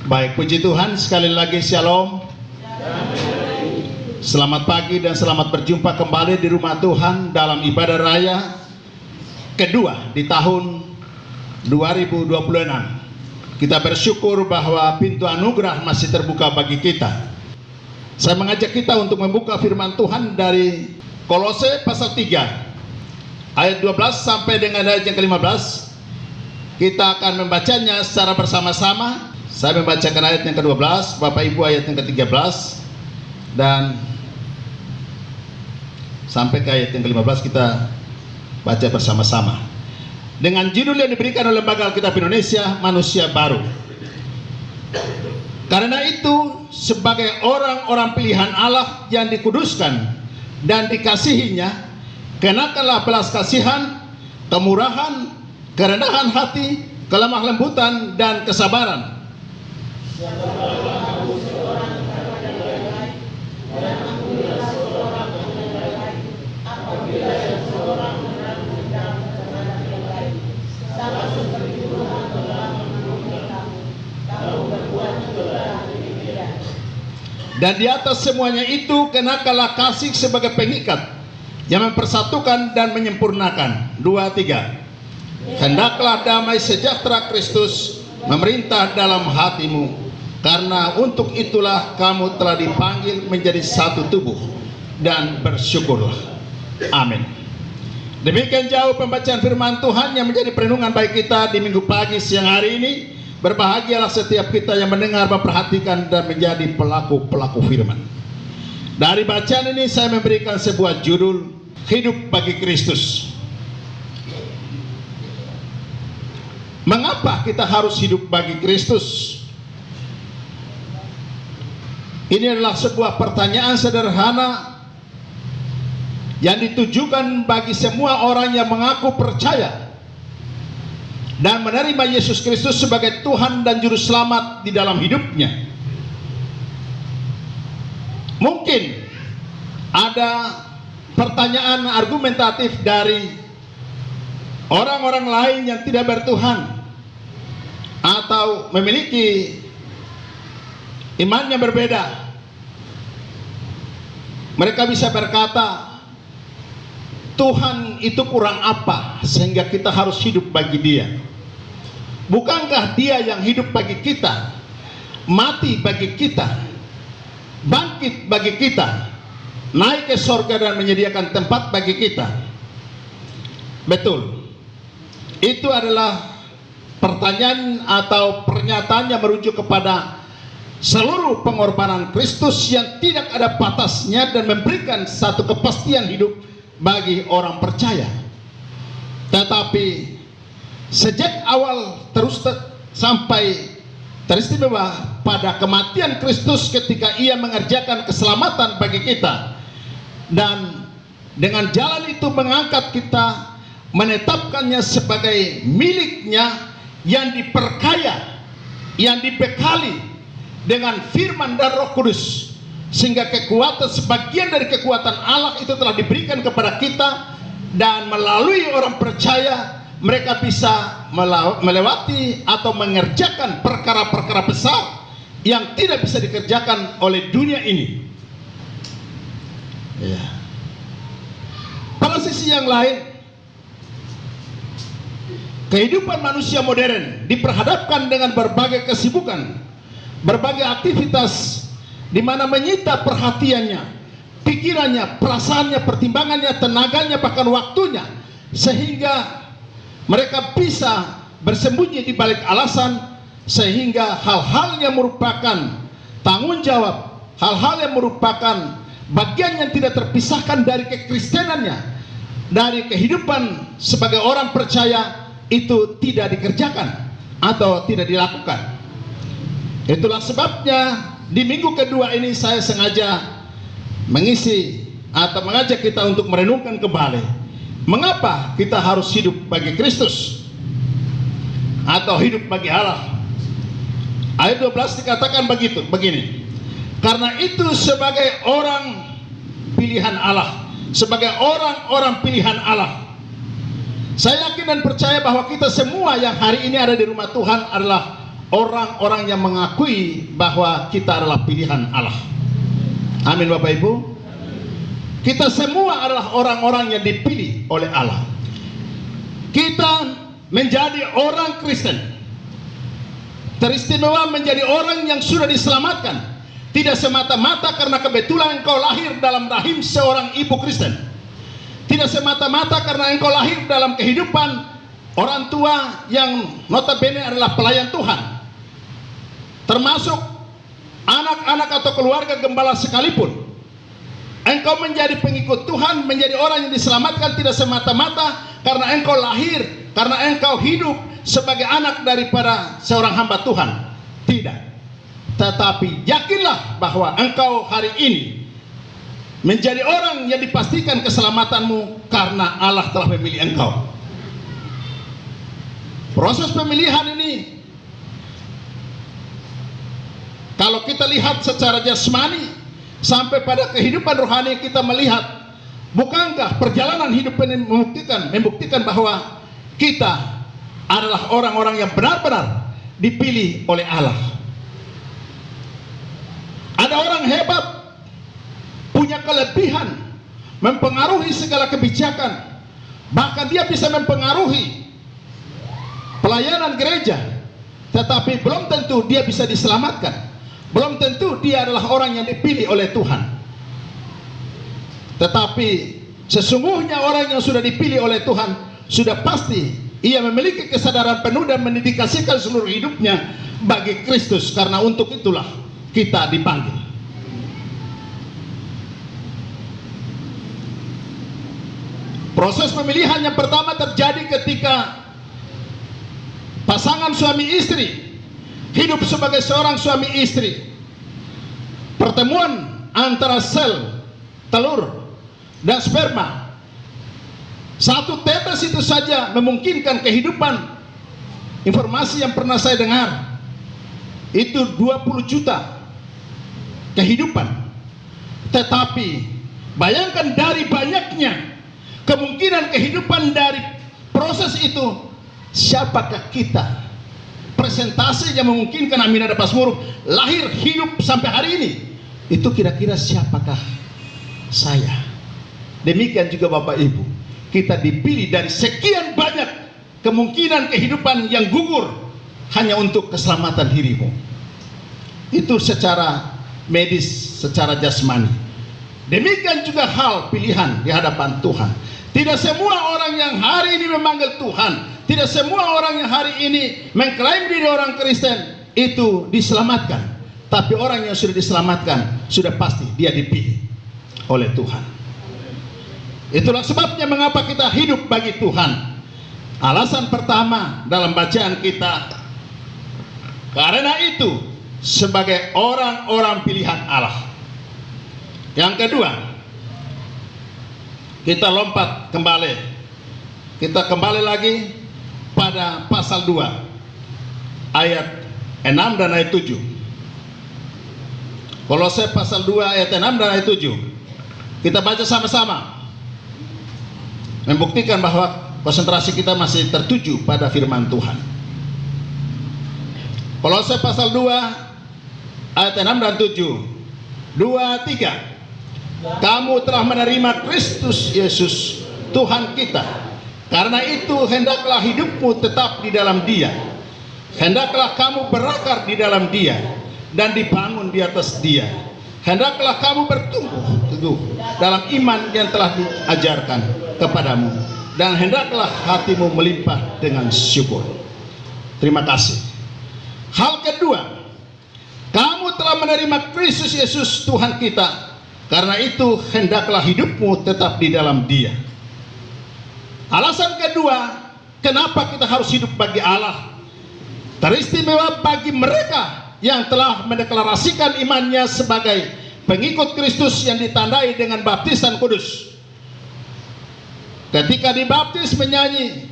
Baik, puji Tuhan, sekali lagi shalom. Selamat pagi dan selamat berjumpa kembali di rumah Tuhan dalam ibadah raya kedua di tahun 2026. Kita bersyukur bahwa pintu anugerah masih terbuka bagi kita. Saya mengajak kita untuk membuka firman Tuhan dari Kolose pasal 3 ayat 12 sampai dengan ayat yang ke-15. Kita akan membacanya secara bersama-sama. Saya membacakan ayat yang ke-12, Bapak Ibu ayat yang ke-13, dan sampai ke ayat yang ke-15 kita baca bersama-sama. Dengan judul yang diberikan oleh Lembaga Alkitab Indonesia, Manusia Baru. Karena itu, sebagai orang-orang pilihan Allah yang dikuduskan dan dikasihinya, kenakanlah belas kasihan, kemurahan, kerendahan hati, kelemah lembutan, dan kesabaran. Dan di atas semuanya itu kenakanlah kasih sebagai pengikat yang mempersatukan dan menyempurnakan. 2, 3. Hendaklah damai sejahtera Kristus memerintah dalam hatimu, karena untuk itulah kamu telah dipanggil menjadi satu tubuh, dan bersyukurlah. Amin. Demikian jauh pembacaan firman Tuhan yang menjadi perenungan baik kita di minggu pagi siang hari ini. Berbahagialah setiap kita yang mendengar, memperhatikan, dan menjadi pelaku-pelaku firman. Dari bacaan ini saya memberikan sebuah judul, Hidup bagi Kristus. Mengapa kita harus hidup bagi Kristus? Ini adalah sebuah pertanyaan sederhana yang ditujukan bagi semua orang yang mengaku percaya dan menerima Yesus Kristus sebagai Tuhan dan Juru Selamat di dalam hidupnya. Mungkin ada pertanyaan argumentatif dari orang-orang lain yang tidak bertuhan atau memiliki iman yang berbeda. Mereka bisa berkata, Tuhan itu kurang apa sehingga kita harus hidup bagi Dia? Bukankah Dia yang hidup bagi kita, mati bagi kita, bangkit bagi kita, naik ke sorga dan menyediakan tempat bagi kita? Betul. Itu adalah pertanyaan atau pernyataan yang merujuk kepada seluruh pengorbanan Kristus yang tidak ada batasnya dan memberikan satu kepastian hidup bagi orang percaya. Tetapi sejak awal terus sampai teristimewa pada kematian Kristus ketika Ia mengerjakan keselamatan bagi kita, dan dengan jalan itu mengangkat kita, menetapkannya sebagai miliknya yang diperkaya, yang dibekali dengan firman dan Roh Kudus, sehingga kekuatan, sebagian dari kekuatan Allah itu telah diberikan kepada kita, dan melalui orang percaya mereka bisa melewati atau mengerjakan perkara-perkara besar yang tidak bisa dikerjakan oleh dunia ini. Ya. Pada sisi yang lain, kehidupan manusia modern diperhadapkan dengan berbagai kesibukan, berbagai aktivitas di mana menyita perhatiannya, pikirannya, perasaannya, pertimbangannya, tenaganya, bahkan waktunya, sehingga mereka bisa bersembunyi di balik alasan, sehingga hal-hal yang merupakan tanggung jawab, hal-hal yang merupakan bagian yang tidak terpisahkan dari kekristenannya, dari kehidupan sebagai orang percaya, itu tidak dikerjakan atau tidak dilakukan. Itulah sebabnya di minggu kedua ini saya sengaja mengisi atau mengajak kita untuk merenungkan kembali, mengapa kita harus hidup bagi Kristus atau hidup bagi Allah. Ayat 12 dikatakan begini, karena itu sebagai orang pilihan Allah, sebagai orang-orang pilihan Allah, saya yakin dan percaya bahwa kita semua yang hari ini ada di rumah Tuhan adalah orang-orang yang mengakui bahwa kita adalah pilihan Allah. Amin Bapak Ibu. Kita semua adalah orang-orang yang dipilih oleh Allah. Kita menjadi orang Kristen, teristimewa menjadi orang yang sudah diselamatkan, tidak semata-mata karena kebetulan engkau lahir dalam rahim seorang ibu Kristen, tidak semata-mata karena engkau lahir dalam kehidupan orang tua yang notabene adalah pelayan Tuhan, termasuk anak-anak atau keluarga gembala sekalipun. Engkau menjadi pengikut Tuhan, menjadi orang yang diselamatkan tidak semata-mata karena engkau lahir, karena engkau hidup sebagai anak daripada seorang hamba Tuhan. Tidak. Tetapi yakinlah bahwa engkau hari ini menjadi orang yang dipastikan keselamatanmu karena Allah telah memilih engkau. Proses pemilihan ini, kalau kita lihat secara jasmani sampai pada kehidupan rohani, kita melihat, bukankah perjalanan hidup ini membuktikan bahwa kita adalah orang-orang yang benar-benar dipilih oleh Allah. Ada orang hebat, punya kelebihan, mempengaruhi segala kebijakan, bahkan dia bisa mempengaruhi pelayanan gereja, tetapi belum tentu dia bisa diselamatkan. Belum tentu dia adalah orang yang dipilih oleh Tuhan. Tetapi sesungguhnya orang yang sudah dipilih oleh Tuhan, sudah pasti ia memiliki kesadaran penuh dan mendedikasikan seluruh hidupnya bagi Kristus, karena untuk itulah kita dipanggil. Proses pemilihan yang pertama terjadi ketika pasangan suami istri hidup sebagai seorang suami istri. Pertemuan antara sel telur dan sperma, satu tetes itu saja memungkinkan kehidupan. Informasi yang pernah saya dengar, itu 20 juta kehidupan. Tetapi bayangkan dari banyaknya kemungkinan kehidupan dari proses itu, siapakah kita? Presentasi yang memungkinkan Aminah Dapas Murug lahir hidup sampai hari ini, itu kira-kira siapakah saya? Demikian juga Bapak Ibu, kita dipilih dari sekian banyak kemungkinan kehidupan yang gugur hanya untuk keselamatan dirimu. Itu secara medis, secara jasmani. Demikian juga hal pilihan di hadapan Tuhan. Tidak semua orang yang hari ini memanggil Tuhan, tidak semua orang yang hari ini mengklaim diri orang Kristen itu diselamatkan. Tapi orang yang sudah diselamatkan, sudah pasti dia dipilih oleh Tuhan. Itulah sebabnya mengapa kita hidup bagi Tuhan. Alasan pertama dalam bacaan kita, karena itu sebagai orang-orang pilihan Allah. Yang kedua, kita lompat kembali. Kita kembali lagi pada pasal 2 ayat 6 dan ayat 7. Kolose pasal 2 ayat 6 dan ayat 7. Kita baca sama-sama, membuktikan bahwa konsentrasi kita masih tertuju pada firman Tuhan. Kolose pasal 2 ayat 6 dan 7. 2, 3. Kamu telah menerima Kristus Yesus Tuhan kita. Karena itu hendaklah hidupmu tetap di dalam Dia. Hendaklah kamu berakar di dalam Dia dan dibangun di atas Dia. Hendaklah kamu bertumbuh teguh dalam iman yang telah diajarkan kepadamu, dan hendaklah hatimu melimpah dengan syukur. Terima kasih. Hal kedua, kamu telah menerima Kristus Yesus Tuhan kita. Karena itu hendaklah hidupmu tetap di dalam Dia. Alasan kedua, kenapa kita harus hidup bagi Allah, teristimewa bagi mereka yang telah mendeklarasikan imannya sebagai pengikut Kristus yang ditandai dengan baptisan kudus. Ketika dibaptis menyanyi,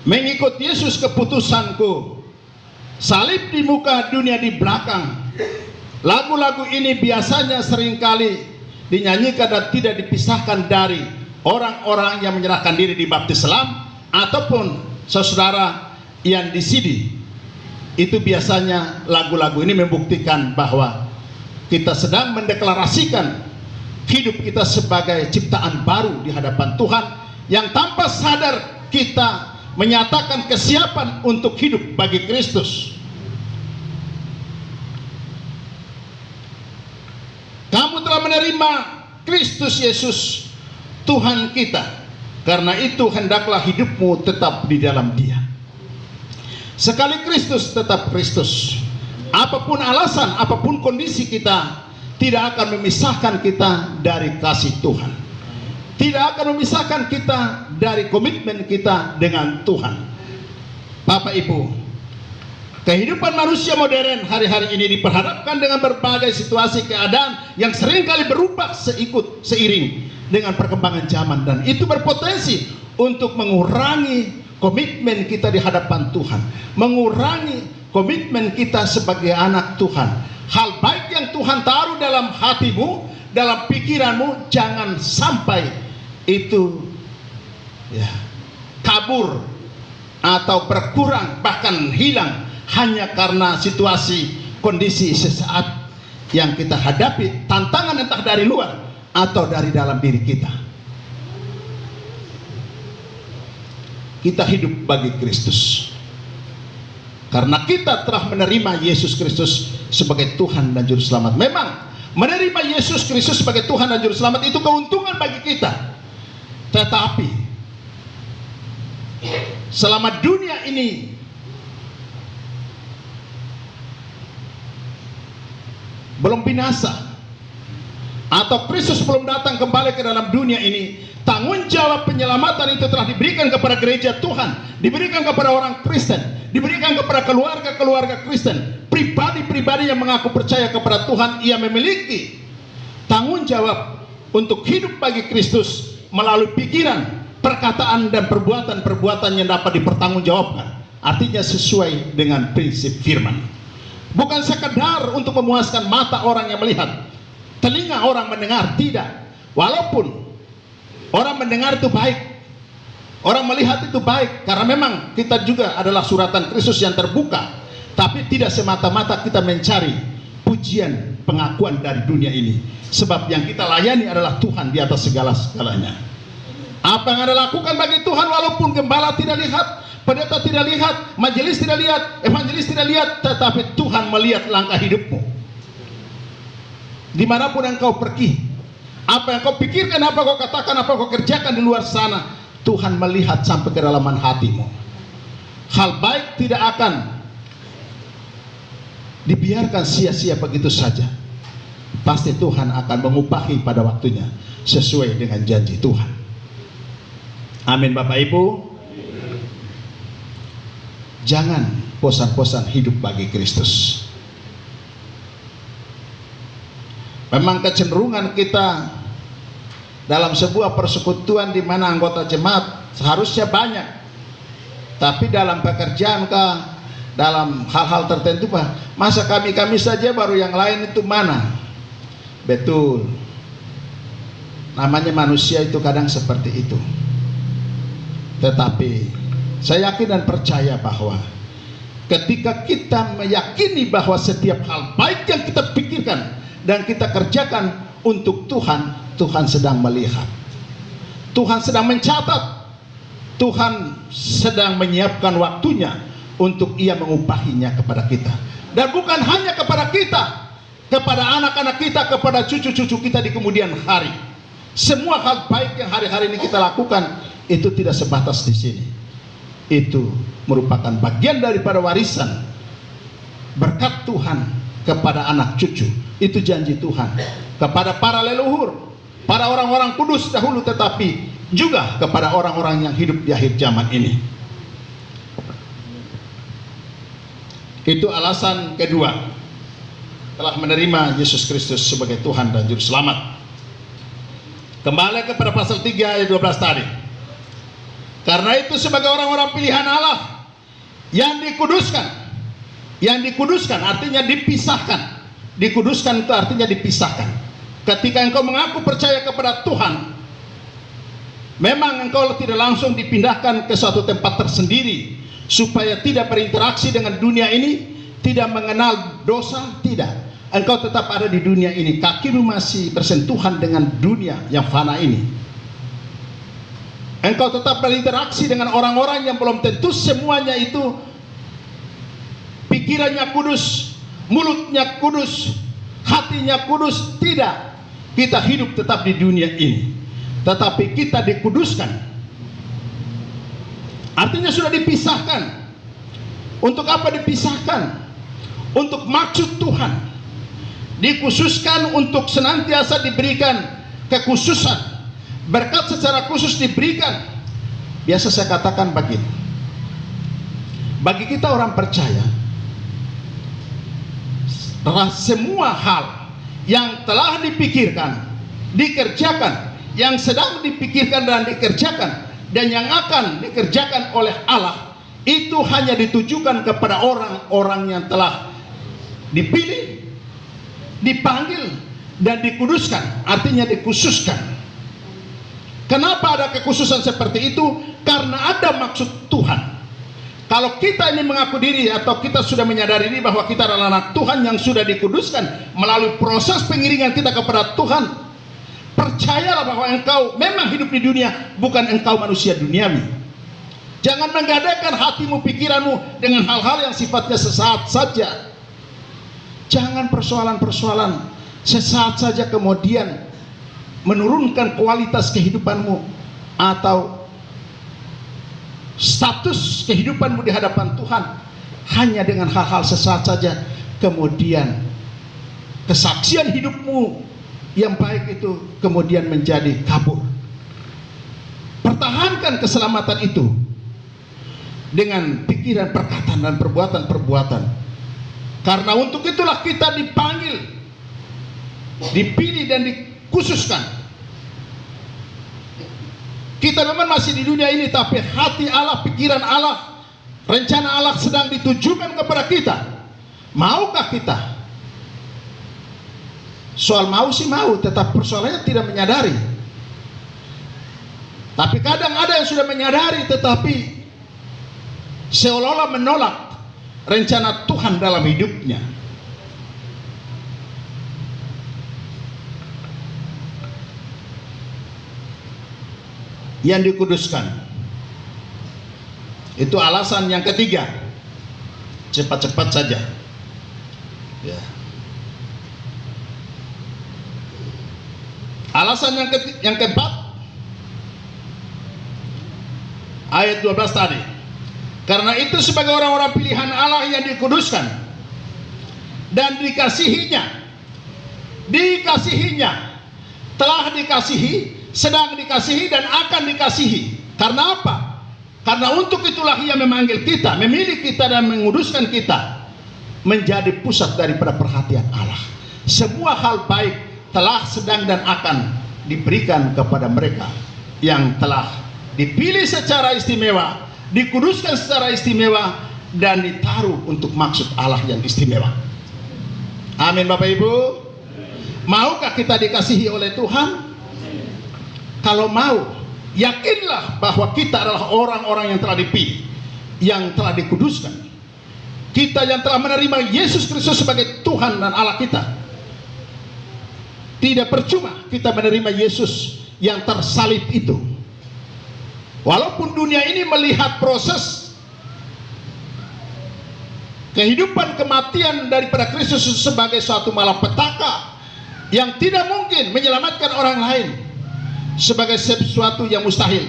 mengikut Yesus keputusanku, salib di muka, dunia di belakang. Lagu-lagu ini biasanya seringkali dinyanyikan dan tidak dipisahkan dari orang-orang yang menyerahkan diri di baptis Islam ataupun saudara yang disidi Itu biasanya lagu-lagu ini membuktikan bahwa kita sedang mendeklarasikan hidup kita sebagai ciptaan baru di hadapan Tuhan, yang tanpa sadar kita menyatakan kesiapan untuk hidup bagi Kristus. Kamu telah menerima Kristus Yesus Tuhan kita, karena itu hendaklah hidupmu tetap di dalam Dia. Sekali Kristus tetap Kristus. Apapun alasan, apapun kondisi kita, tidak akan memisahkan kita dari kasih Tuhan. Tidak akan memisahkan kita dari komitmen kita dengan Tuhan. Bapak Ibu, kehidupan manusia modern hari-hari ini diperhadapkan dengan berbagai situasi keadaan yang seringkali berubah seiring dengan perkembangan zaman, dan itu berpotensi untuk mengurangi komitmen kita di hadapan Tuhan, mengurangi komitmen kita sebagai anak Tuhan. Hal baik yang Tuhan taruh dalam hatimu, dalam pikiranmu, jangan sampai itu kabur atau berkurang, bahkan hilang hanya karena situasi kondisi sesaat yang kita hadapi, tantangan entah dari luar atau dari dalam diri kita. Kita hidup bagi Kristus karena kita telah menerima Yesus Kristus sebagai Tuhan dan Juru Selamat. Memang menerima Yesus Kristus sebagai Tuhan dan Juru Selamat itu keuntungan bagi kita, tetapi selama dunia ini belum binasa atau Kristus belum datang kembali ke dalam dunia ini, tanggung jawab penyelamatan itu telah diberikan kepada gereja Tuhan, diberikan kepada orang Kristen, diberikan kepada keluarga-keluarga Kristen, pribadi-pribadi yang mengaku percaya kepada Tuhan. Ia memiliki tanggung jawab untuk hidup bagi Kristus melalui pikiran, perkataan, dan perbuatan-perbuatan yang dapat dipertanggungjawabkan. Artinya sesuai dengan prinsip firman. Bukan sekedar untuk memuaskan mata orang yang melihat, telinga orang mendengar, tidak. Walaupun orang mendengar itu baik, orang melihat itu baik, karena memang kita juga adalah suratan Kristus yang terbuka. Tapi tidak semata-mata kita mencari pujian, pengakuan dari dunia ini, sebab yang kita layani adalah Tuhan di atas segala-segalanya. Apa yang Anda lakukan bagi Tuhan, walaupun gembala tidak lihat, pendeta tidak lihat, majelis tidak lihat, evangelis tidak lihat, tetapi Tuhan melihat langkah hidupmu. Dimanapun engkau pergi, apa yang kau pikirkan, apa kau katakan, apa kau kerjakan di luar sana, Tuhan melihat sampai ke dalaman hatimu. Hal baik tidak akan dibiarkan sia-sia begitu saja. Pasti Tuhan akan mengupahi pada waktunya sesuai dengan janji Tuhan. Amin Bapak Ibu. Jangan bosan-bosan hidup bagi Kristus. Memang kecenderungan kita dalam sebuah persekutuan di mana anggota jemaat seharusnya banyak, tapi dalam pekerjaan dalam hal-hal tertentu, masa kami saja baru yang lain itu mana? Betul, namanya manusia itu kadang seperti itu. Tetapi saya yakin dan percaya bahwa ketika kita meyakini bahwa setiap hal baik yang kita pikirkan dan kita kerjakan untuk Tuhan, Tuhan sedang melihat, Tuhan sedang mencatat, Tuhan sedang menyiapkan waktunya untuk Ia mengupahinya kepada kita. Dan bukan hanya kepada kita, kepada anak-anak kita, kepada cucu-cucu kita di kemudian hari. Semua hal baik yang hari-hari ini kita lakukan itu tidak sebatas di sini. Itu merupakan bagian daripada warisan berkat Tuhan kepada anak cucu. Itu janji Tuhan kepada para leluhur, para orang-orang kudus dahulu, tetapi juga kepada orang-orang yang hidup di akhir zaman ini. Itu alasan kedua, telah menerima Yesus Kristus sebagai Tuhan dan Juru Selamat. Kembali kepada pasal 3 ayat 12 tadi. Karena itu sebagai orang-orang pilihan Allah yang dikuduskan. Yang dikuduskan artinya dipisahkan. Dikuduskan itu artinya dipisahkan. Ketika engkau mengaku percaya kepada Tuhan, memang engkau tidak langsung dipindahkan ke suatu tempat tersendiri, supaya tidak berinteraksi dengan dunia ini, tidak mengenal dosa, tidak. Engkau tetap ada di dunia ini, kakimu masih bersentuhan dengan dunia yang fana ini. Engkau tetap berinteraksi dengan orang-orang yang belum tentu semuanya itu pikirannya kudus, mulutnya kudus, hatinya kudus. Tidak. Kita hidup tetap di dunia ini, tetapi kita dikuduskan. Artinya sudah dipisahkan. Untuk apa dipisahkan? Untuk maksud Tuhan. Dikhususkan untuk senantiasa diberikan kekhususan. Berkat secara khusus diberikan. Biasa saya katakan begini, bagi kita orang percaya, semua hal yang telah dipikirkan, dikerjakan, yang sedang dipikirkan dan dikerjakan, dan yang akan dikerjakan oleh Allah, itu hanya ditujukan kepada orang-orang yang telah dipilih, dipanggil, dan dikuduskan. Artinya dikhususkan. Kenapa ada kekhususan seperti itu? Karena ada maksud Tuhan. Kalau kita ini mengaku diri atau kita sudah menyadari diri bahwa kita adalah anak Tuhan yang sudah dikuduskan melalui proses pengiringan kita kepada Tuhan, percayalah bahwa engkau memang hidup di dunia, bukan engkau manusia duniawi. Jangan menggadaikan hatimu, pikiranmu dengan hal-hal yang sifatnya sesaat saja. Jangan persoalan-persoalan sesaat saja kemudian menurunkan kualitas kehidupanmu atau status kehidupanmu di hadapan Tuhan. Hanya dengan hal-hal sesaat saja kemudian kesaksian hidupmu yang baik itu kemudian menjadi kabur. Pertahankan keselamatan itu dengan pikiran, perkataan, dan perbuatan-perbuatan. Karena untuk itulah kita dipanggil, dipilih, dan dikhususkan. Kita memang masih di dunia ini, tapi hati Allah, pikiran Allah, rencana Allah sedang ditujukan kepada kita. Maukah kita? Soal mau sih mau, tetap persoalannya tidak menyadari. Tapi kadang ada yang sudah menyadari tetapi seolah-olah menolak rencana Tuhan dalam hidupnya. Yang dikuduskan itu alasan yang ketiga. Cepat-cepat saja ya. Alasan yang keempat, ayat 12 tadi. Karena itu sebagai orang-orang pilihan Allah yang dikuduskan dan dikasihinya, telah dikasihi, sedang dikasihi, dan akan dikasihi. Karena apa? Karena untuk itulah Ia memanggil kita, memilih kita, dan menguduskan kita menjadi pusat daripada perhatian Allah. Semua hal baik telah, sedang, dan akan diberikan kepada mereka yang telah dipilih secara istimewa, dikuduskan secara istimewa, dan ditaruh untuk maksud Allah yang istimewa. Amin Bapak Ibu. Maukah kita dikasihi oleh Tuhan? Kalau mau, yakinlah bahwa kita adalah orang-orang yang telah dipilih, yang telah dikuduskan. Kita yang telah menerima Yesus Kristus sebagai Tuhan dan Allah kita. Tidak percuma kita menerima Yesus yang tersalib itu. Walaupun dunia ini melihat proses kehidupan kematian daripada Kristus sebagai suatu malapetaka yang tidak mungkin menyelamatkan orang lain, sebagai sesuatu yang mustahil,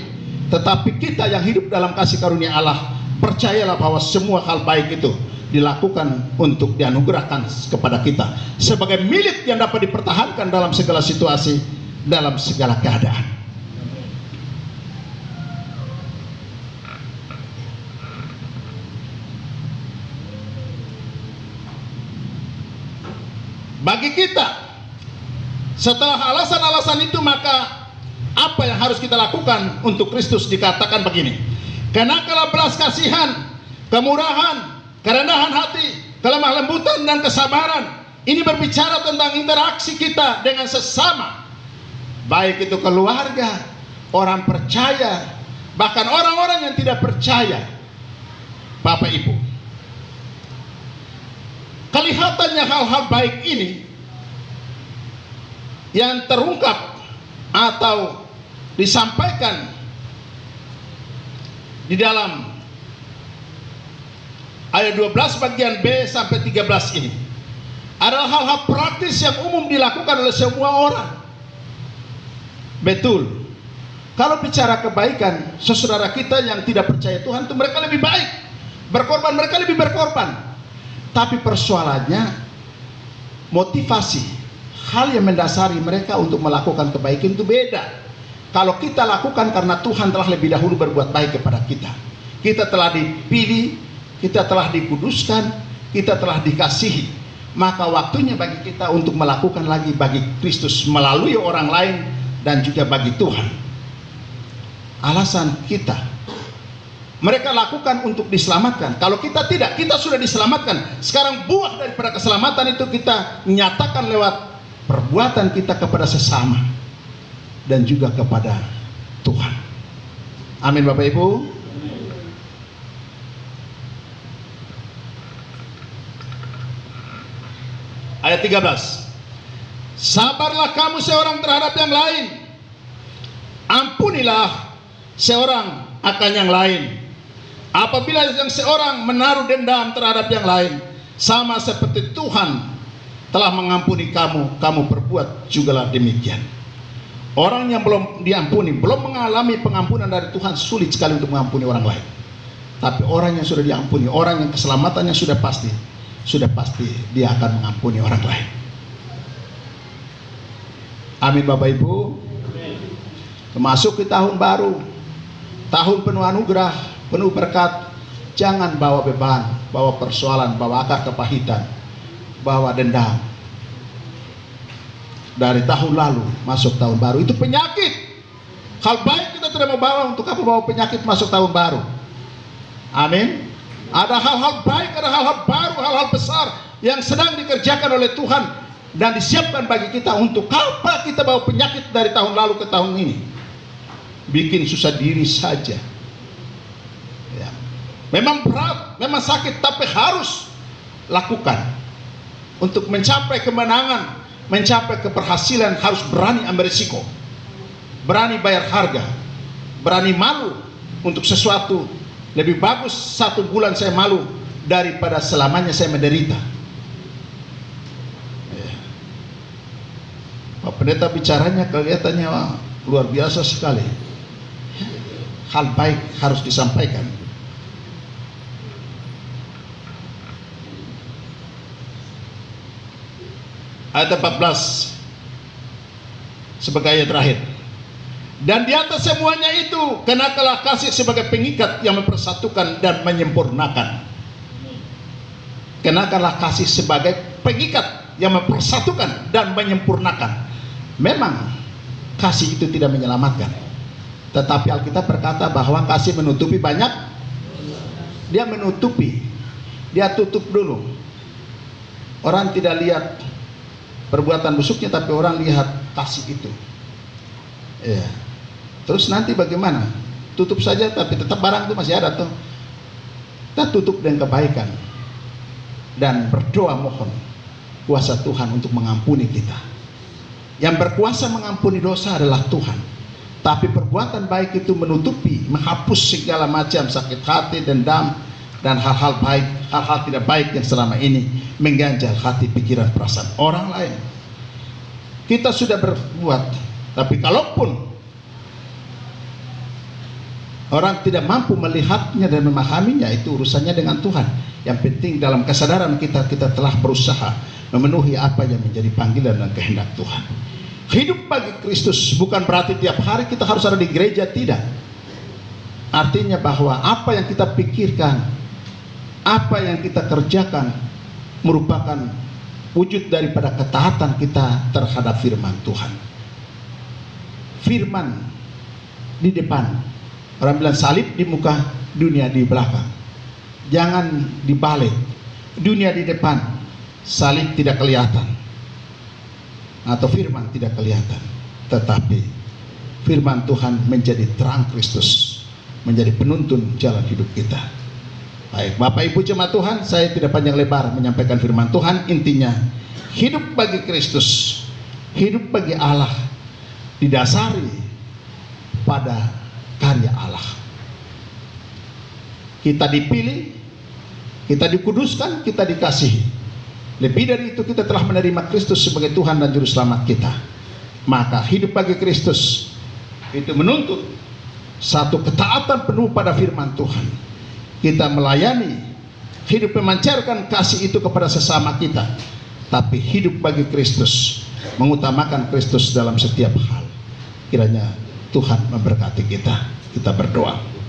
tetapi kita yang hidup dalam kasih karunia Allah, percayalah bahwa semua hal baik itu dilakukan untuk dianugerahkan kepada kita sebagai milik yang dapat dipertahankan dalam segala situasi, dalam segala keadaan. Bagi kita, setelah alasan-alasan itu, maka apa yang harus kita lakukan untuk Kristus? Dikatakan begini: kenakalah belas kasihan, kemurahan, kerendahan hati, kelemah lembutan, dan kesabaran. Ini berbicara tentang interaksi kita dengan sesama, baik itu keluarga, orang percaya, bahkan orang-orang yang tidak percaya. Bapak Ibu, kelihatannya hal-hal baik ini yang terungkap atau disampaikan di dalam ayat 12 bagian B sampai 13 ini adalah hal-hal praktis yang umum dilakukan oleh semua orang. Betul, kalau bicara kebaikan, saudara kita yang tidak percaya Tuhan itu mereka lebih baik berkorban, mereka lebih berkorban. Tapi persoalannya motivasi, hal yang mendasari mereka untuk melakukan kebaikan itu beda. Kalau kita lakukan karena Tuhan telah lebih dahulu berbuat baik kepada kita, kita telah dipilih, kita telah dikuduskan, kita telah dikasihi, maka waktunya bagi kita untuk melakukan lagi bagi Kristus melalui orang lain dan juga bagi Tuhan. Alasan kita, mereka lakukan untuk diselamatkan. Kalau kita tidak, kita sudah diselamatkan. Sekarang buah daripada keselamatan itu kita nyatakan lewat perbuatan kita kepada sesama dan juga kepada Tuhan. Amin Bapak Ibu. Ayat 13. Sabarlah kamu seorang terhadap yang lain, ampunilah seorang akan yang lain. Apabila yang seorang menaruh dendam terhadap yang lain, sama seperti Tuhan telah mengampuni kamu, kamu perbuat jugalah demikian. Orang yang belum diampuni, belum mengalami pengampunan dari Tuhan, sulit sekali untuk mengampuni orang lain. Tapi orang yang sudah diampuni, orang yang keselamatannya sudah pasti dia akan mengampuni orang lain. Amin Bapak Ibu. Masuk ke tahun baru, tahun penuh anugerah, penuh berkat. Jangan bawa beban, bawa persoalan, bawa akar kepahitan, bawa dendam. Dari tahun lalu masuk tahun baru, itu penyakit. Hal baik kita tidak mau bawa, untuk apa bawa penyakit masuk tahun baru? Amin. Ada hal-hal baik, ada hal-hal baru, hal-hal besar yang sedang dikerjakan oleh Tuhan dan disiapkan bagi kita. Untuk apa kita bawa penyakit dari tahun lalu ke tahun ini? Bikin susah diri saja ya. Memang berat, memang sakit, tapi harus lakukan. Untuk mencapai kemenangan, mencapai keberhasilan, harus berani ambil risiko, berani bayar harga, berani malu untuk sesuatu. Lebih bagus 1 bulan saya malu daripada selamanya saya menderita. Pak Pendeta bicaranya kelihatannya luar biasa sekali. Hal baik harus disampaikan. Ayat 14 sebagai ayat terakhir. Dan di atas semuanya itu, kenakanlah kasih sebagai pengikat yang mempersatukan dan menyempurnakan. Kenakanlah kasih sebagai pengikat yang mempersatukan dan menyempurnakan. Memang kasih itu tidak menyelamatkan, tetapi Alkitab berkata bahwa kasih menutupi banyak. Dia menutupi, dia tutup dulu. Orang tidak lihat perbuatan busuknya, tapi orang lihat kasih itu. Ya. Terus nanti bagaimana? Tutup saja, tapi tetap barang itu masih ada tuh. Kita tutup dengan kebaikan dan berdoa mohon kuasa Tuhan untuk mengampuni kita. Yang berkuasa mengampuni dosa adalah Tuhan. Tapi perbuatan baik itu menutupi, menghapus segala macam sakit hati, dendam, dan hal-hal baik, hal-hal tidak baik yang selama ini mengganjal hati, pikiran, perasaan orang lain. Kita sudah berbuat, tapi kalaupun orang tidak mampu melihatnya dan memahaminya, itu urusannya dengan Tuhan. Yang penting dalam kesadaran kita, kita telah berusaha memenuhi apa yang menjadi panggilan dan kehendak Tuhan. Hidup bagi Kristus bukan berarti tiap hari kita harus ada di gereja, tidak. Artinya bahwa apa yang kita pikirkan, apa yang kita kerjakan merupakan wujud daripada ketaatan kita terhadap firman Tuhan. Firman di depan, orang bilang salib di muka, dunia di belakang. Jangan dibalik, dunia di depan, salib tidak kelihatan, atau firman tidak kelihatan, tetapi firman Tuhan menjadi terang Kristus, menjadi penuntun jalan hidup kita. Baik, Bapak Ibu jemaat Tuhan, saya tidak panjang lebar menyampaikan firman Tuhan. Intinya, hidup bagi Kristus, hidup bagi Allah didasari pada karya Allah. Kita dipilih, kita dikuduskan, kita dikasihi. Lebih dari itu, kita telah menerima Kristus sebagai Tuhan dan Juru Selamat kita. Maka hidup bagi Kristus itu menuntut satu ketaatan penuh pada firman Tuhan. Kita melayani, hidup memancarkan kasih itu kepada sesama kita. Tapi hidup bagi Kristus, mengutamakan Kristus dalam setiap hal. Kiranya Tuhan memberkati kita. Kita berdoa.